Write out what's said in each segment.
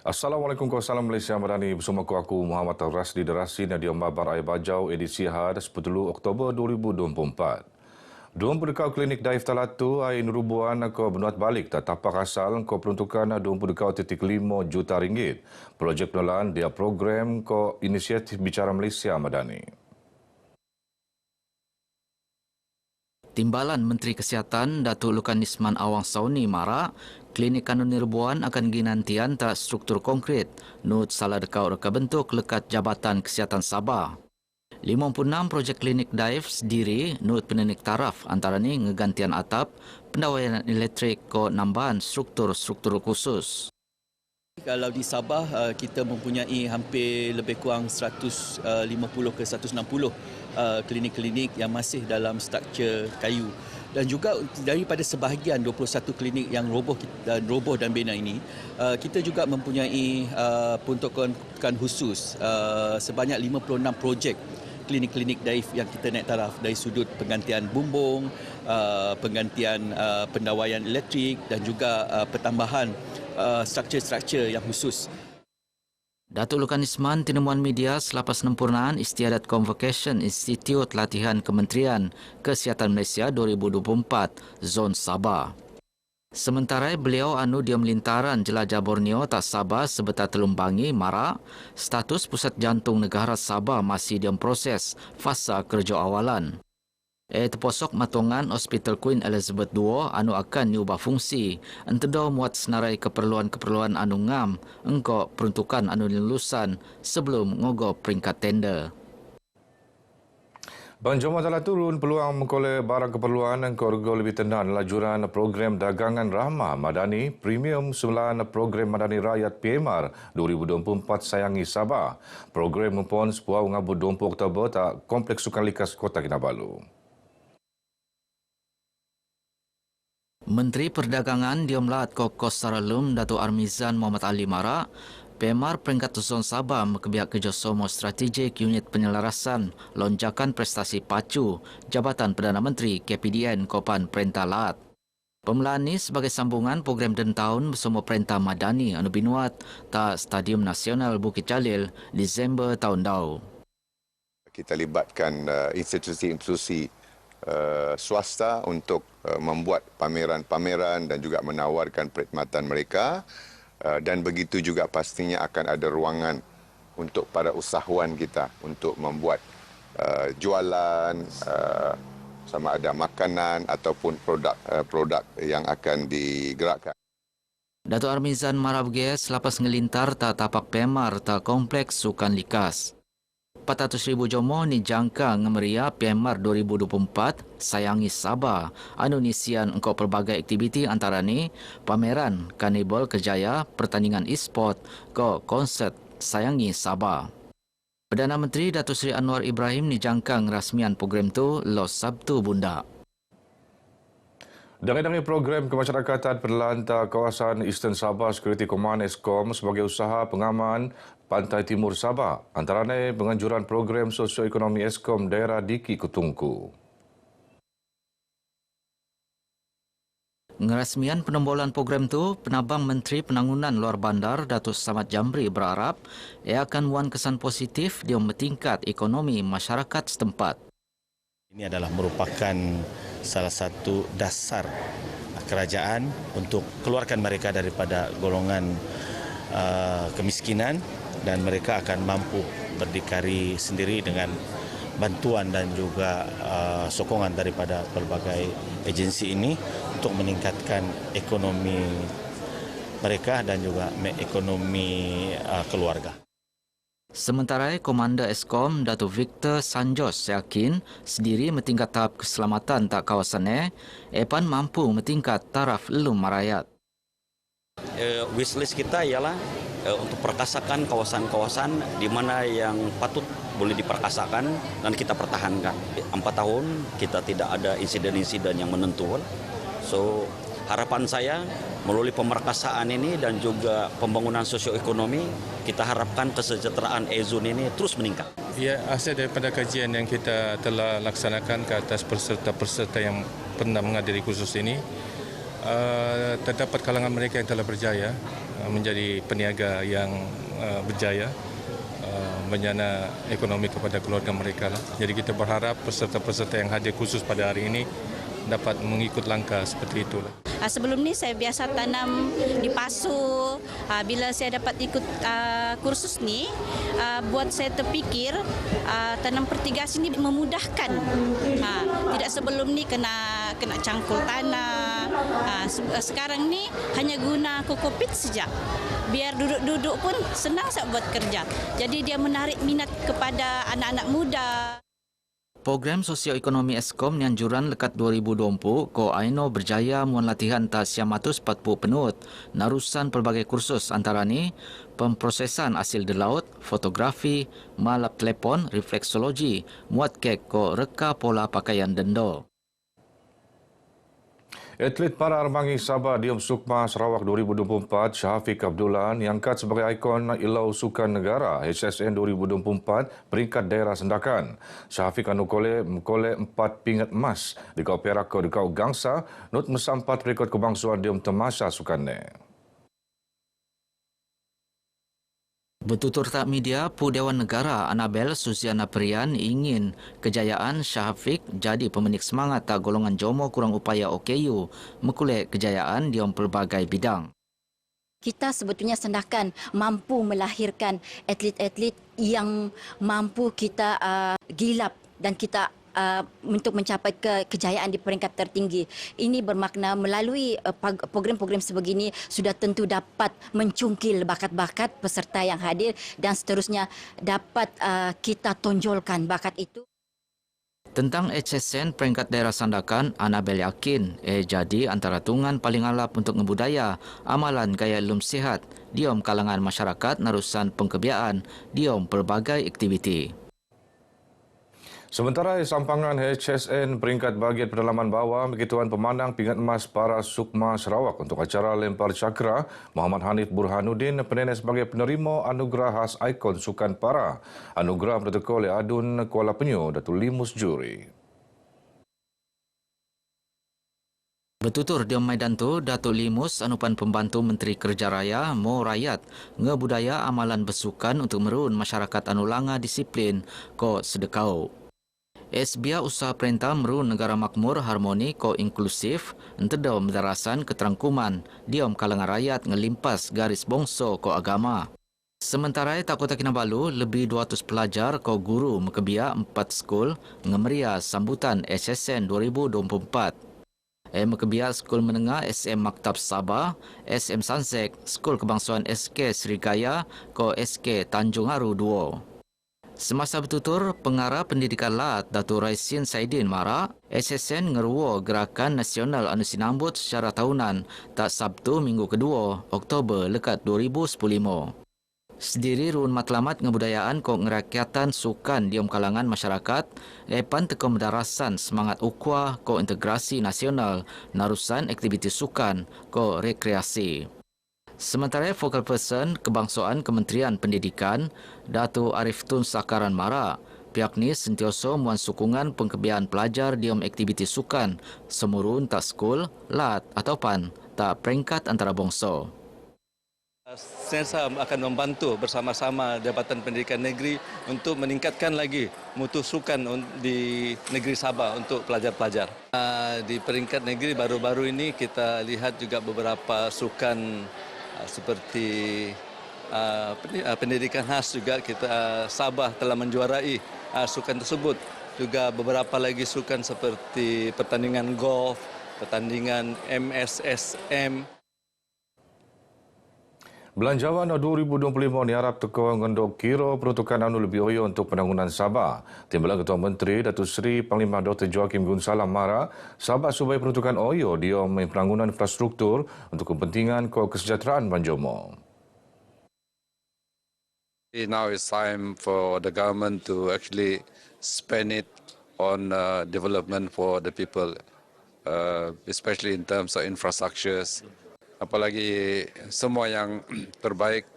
Assalamualaikum kawasan Malaysia Madani. Bersama aku Muhammad Rasdi Darasi Nadia Mabar Air Bajau edisi Had 10 Oktober 2024. Dua pendekau klinik Daif Talatu air nurubuan ko benuat balik tak tapak asal ko peruntukan 25.5 juta ringgit. Projek pengenalan dia program ko inisiatif Bicara Malaysia Madani. Timbalan Menteri Kesihatan Datuk Lukan Isman Awang Sauni mara, klinik kanun nirbuan akan ginantian tak struktur konkret, nut salah dekau reka bentuk lekat Jabatan Kesihatan Sabah. 56 projek klinik Daif sendiri nut penenik taraf antara ni ngegantian atap, pendawaian elektrik ko nambahan struktur-struktur khusus. Kalau di Sabah, kita mempunyai hampir lebih kurang 150 ke 160 klinik-klinik yang masih dalam struktur kayu. Dan juga daripada sebahagian 21 klinik yang roboh dan bina ini, kita juga mempunyai peruntukan khusus sebanyak 56 projek klinik-klinik Daif yang kita naik taraf dari sudut penggantian bumbung, penggantian pendawaian elektrik dan juga pertambahan struktur-struktur yang khusus. Datuk Lukan Isman tinemuan media selepas sempurnaan Istiadat Convocation Institut Latihan Kementerian Kesihatan Malaysia 2024 Zon Sabah. Sementara beliau dia melintaran jelajah Borneo tak Sabah sebetar telumbangi mara, status pusat jantung negara Sabah masih dalam proses fasa kerja awalan. Terposok matongan Hospital Queen Elizabeth II akan diubah fungsi entedau muat senarai keperluan-keperluan ngam engkau peruntukan lulusan sebelum ngogo peringkat tender. Banjoma telah turun peluang mengkolek barang keperluan engkau rego lebih tenang lajuran program dagangan rahmah Madani Premium 9 Program Madani Rakyat PMR 2024 Sayangi Sabah. Program mempon sepuau ngabut 20 Oktober tak Kompleks Sukan Likas Kota Kinabalu. Menteri Perdagangan Diomlat Kokos Saralum Datuk Armizan Muhammad Ali mara, PMR peringkat Zon Sabah mekebiak kerjasama strategik unit penyelarasan lonjakan prestasi pacu Jabatan Perdana Menteri KPDN Kopan Perintah Lat. Pemelaan ini sebagai sambungan program dan tahun bersama Perintah Madani anu binuat tak Stadium Nasional Bukit Jalil Disember tahun dau. Kita libatkan institusi-institusi swasta untuk membuat pameran-pameran dan juga menawarkan perkhidmatan mereka dan begitu juga pastinya akan ada ruangan untuk para usahawan kita untuk membuat jualan sama ada makanan ataupun produk yang akan digerakkan. Datuk Armizan Marabge selepas ngelintar tak tapak PMR tak Kompleks Sukan Likas. 400,000 jomo ni jangka ngemeria PMR 2024 Sayangi Sabah. Nisian engkau pelbagai aktiviti antara ni pameran, karnibal kejaya, pertandingan e-sport, konsert Sayangi Sabah. Perdana Menteri Datuk Seri Anwar Ibrahim ni jangka ngerasmian program tu los Sabtu bunda. Dangai-dangai program kemasyarakatan perlantar kawasan Eastern Sabah Security Command ESCOM sebagai usaha pengaman Pantai Timur Sabah. Antaranya penganjuran program sosioekonomi ESCOM daerah Diki Kutungku. Ngerasmian penembolan program tu, Penabang Menteri Penangunan Luar Bandar Datuk Samad Jamri berharap ia akan muan kesan positif di tingkat ekonomi masyarakat setempat. Ini adalah merupakan salah satu dasar kerajaan untuk keluarkan mereka daripada golongan kemiskinan dan mereka akan mampu berdikari sendiri dengan bantuan dan juga sokongan daripada pelbagai agensi ini untuk meningkatkan ekonomi mereka dan juga ekonomi keluarga. Sementara Komander ESCOM Datuk Victor Sanjos yakin sendiri metingkat tahap keselamatan tak kawasannya, EPAN mampu metingkat taraf lelum marayat. Wishlist kita ialah untuk perkasakan kawasan-kawasan di mana yang patut boleh diperkasakan dan kita pertahankan. 4 tahun kita tidak ada insiden-insiden yang menentu. So harapan saya melalui pemerkasaan ini dan juga pembangunan sosioekonomi, kita harapkan kesejahteraan E-Zone ini terus meningkat. Ya, hasil daripada kajian yang kita telah laksanakan ke atas peserta-peserta yang pernah menghadiri kursus ini, terdapat kalangan mereka yang telah berjaya menjadi peniaga yang berjaya menjana ekonomi kepada keluarga mereka lah. Jadi kita berharap peserta-peserta yang hadir khusus pada hari ini dapat mengikut langkah seperti itulah. Sebelum ni saya biasa tanam di pasu. Bila saya dapat ikut kursus ni, buat saya terfikir tanam pertigasi ni memudahkan. Tidak sebelum ni kena cangkul tanah. Sekarang ni hanya guna kokopit saja. Biar duduk-duduk pun senang saya buat kerja. Jadi dia menarik minat kepada anak-anak muda. Program Sosioekonomi Eskom Nyanjuran lekat 2020 ko Aino berjaya muan latihan ta 140 penut narusan pelbagai kursus antara ni pemprosesan hasil di laut, fotografi, malap telepon, refleksologi, muat kek ko reka pola pakaian dendo. Atlet para armangi Sabah Diom Sukma Sarawak 2024 Syafiq Abdullah diangkat sebagai ikon Ilau Sukan Negara HSN 2024 peringkat daerah Sendakan. Syafiq menkolek 4 pingat emas di kau perak di kau gangsa, not mesampat rekod kebangsuan Diom Temasya Sukannya. Bertutur tak media, Pu Dewan Negara Annabel Suziana Perian ingin kejayaan Syafiq jadi pemenik semangat tak golongan Jomo kurang upaya OKU mengkulek kejayaan di pelbagai bidang. Kita sebetulnya Sendakan mampu melahirkan atlet-atlet yang mampu kita gilap dan kita untuk mencapai kejayaan di peringkat tertinggi. Ini bermakna melalui program-program sebegini sudah tentu dapat mencungkil bakat-bakat peserta yang hadir dan seterusnya dapat kita tonjolkan bakat itu. Tentang HSN peringkat daerah Sandakan, Annabel yakin jadi antara tungan paling alap untuk ngebudaya amalan gaya lum sihat diom kalangan masyarakat narusan pengkebiaan diom pelbagai aktiviti. Sementara sampangan HSN peringkat bahagian pedalaman bawah begituan pemandang pingat emas para Sukma Sarawak untuk acara lempar cakra, Muhammad Hanif Burhanuddin penenes sebagai penerima anugerah khas ikon sukan para. Anugerah bertekuk oleh Adun Kuala Penyu Datuk Limus Juri. Bertutur di Maidan tu, Datuk Limus anupan pembantu Menteri Kerja Raya Mo Rakyat ngebudaya amalan bersukan untuk merun masyarakat anulanga disiplin ko sedekau. SBA usaha perintah merun negara makmur harmoni ko inklusif entedau medarasan keterangkuman diom kalangan rakyat ngelimpas garis bongso ko agama. Sementara tak Kota Kinabalu lebih 200 pelajar ko guru mekebia 4 skul ngemeria sambutan HSN 2024. Mekebia Skul Menengah SM Maktab Sabah, SM Sansek, Skul Kebangsuan SK Srigaya ko SK Tanjung Aru 2. Semasa bertutur, Pengarah Pendidikan LAT Datuk Raisin Saidin Mara, HSN ngeruo Gerakan Nasional anu sinambut secara tahunan tak Sabtu minggu kedua, Oktober lekat 2015. Sendiri ruun matlamat ngebudayaan ko ngerakyatan sukan diom kalangan masyarakat, lepan teko medarasan semangat ukhuwah ko integrasi nasional narusan aktiviti sukan ko rekreasi. Sementara focal person Kebangsaan Kementerian Pendidikan, Datuk Arif Tun Sakaran Mara, pihak ni sentiasa muan sokongan pengkebiaan pelajar diom aktiviti sukan semurun tak skul, lat ataupun tak peringkat antara bangsa. Saya akan membantu bersama-sama Jabatan Pendidikan Negeri untuk meningkatkan lagi mutu sukan di negeri Sabah untuk pelajar-pelajar. Di peringkat negeri baru-baru ini kita lihat juga beberapa sukan seperti pendidikan khas juga kita Sabah telah menjuarai sukan tersebut. Juga beberapa lagi sukan seperti pertandingan golf, pertandingan MSSM. Belanjawan 2025 diharap teko ngendok kira peruntukan anu lebih oyo untuk penangunan Sabah. Timbalan Ketua Menteri Datuk Seri Panglima Dr. Joaquim Gunsalam Mara, Sabah supaya peruntukan oyo diom penangunan infrastruktur untuk kepentingan kesejahteraan Banjomo. Now it's time for the government to actually spend it on development for the people, especially in terms of infrastructures. Apalagi semua yang terbaik,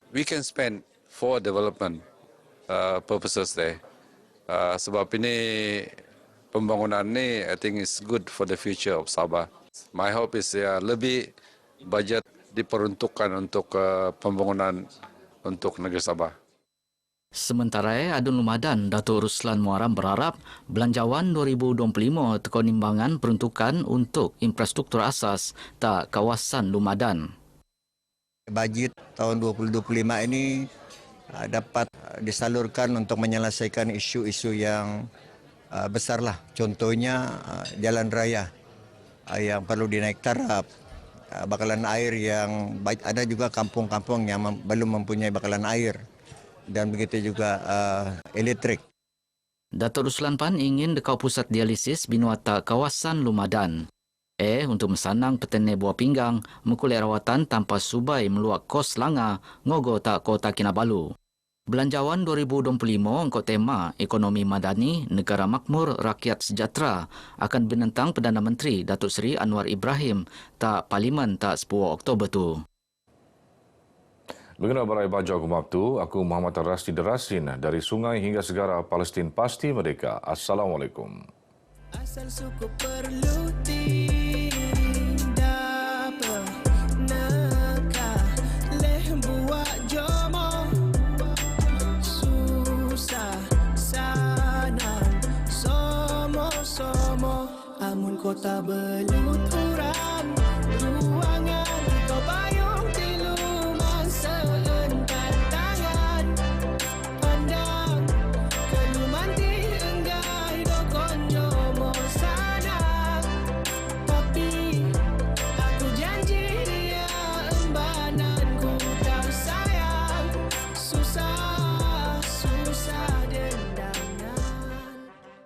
we can spend for development purposes there. Sebab ini pembangunan ni, I think is good for the future of Sabah. My hope is lebih budget diperuntukkan untuk pembangunan untuk negeri Sabah. Sementara Adun Lumadan, Datuk Ruslan Muaram berharap Belanjawan 2025 tekon imbangan peruntukan untuk infrastruktur asas tak kawasan Lumadan. Bajet tahun 2025 ini dapat disalurkan untuk menyelesaikan isu-isu yang besarlah. Contohnya jalan raya yang perlu dinaik taraf, bakalan air yang baik, ada juga kampung-kampung yang belum mempunyai bakalan air, dan begitu juga elektrik. Datuk Ruslan Pan ingin dekau pusat dialisis binuata kawasan Lumadan. Untuk mesanang petani buah pinggang, mengkulai rawatan tanpa subai meluak kos langa, ngogo tak Kota Kinabalu. Belanjawan 2025 angkut tema Ekonomi Madani, Negara Makmur, Rakyat Sejahtera akan binentang Perdana Menteri Datuk Seri Anwar Ibrahim tak Parlimen tak 10 Oktober tu. Begini Barai Bajau Kumabtu, aku Muhammad Rasdi Derasin dari Sungai hingga Segara Palestin pasti merdeka. Assalamualaikum. Asal suku perlu tindak penekah, leh buat jomo, susah sanang, somo-somo, amun kota belut uram, ruangan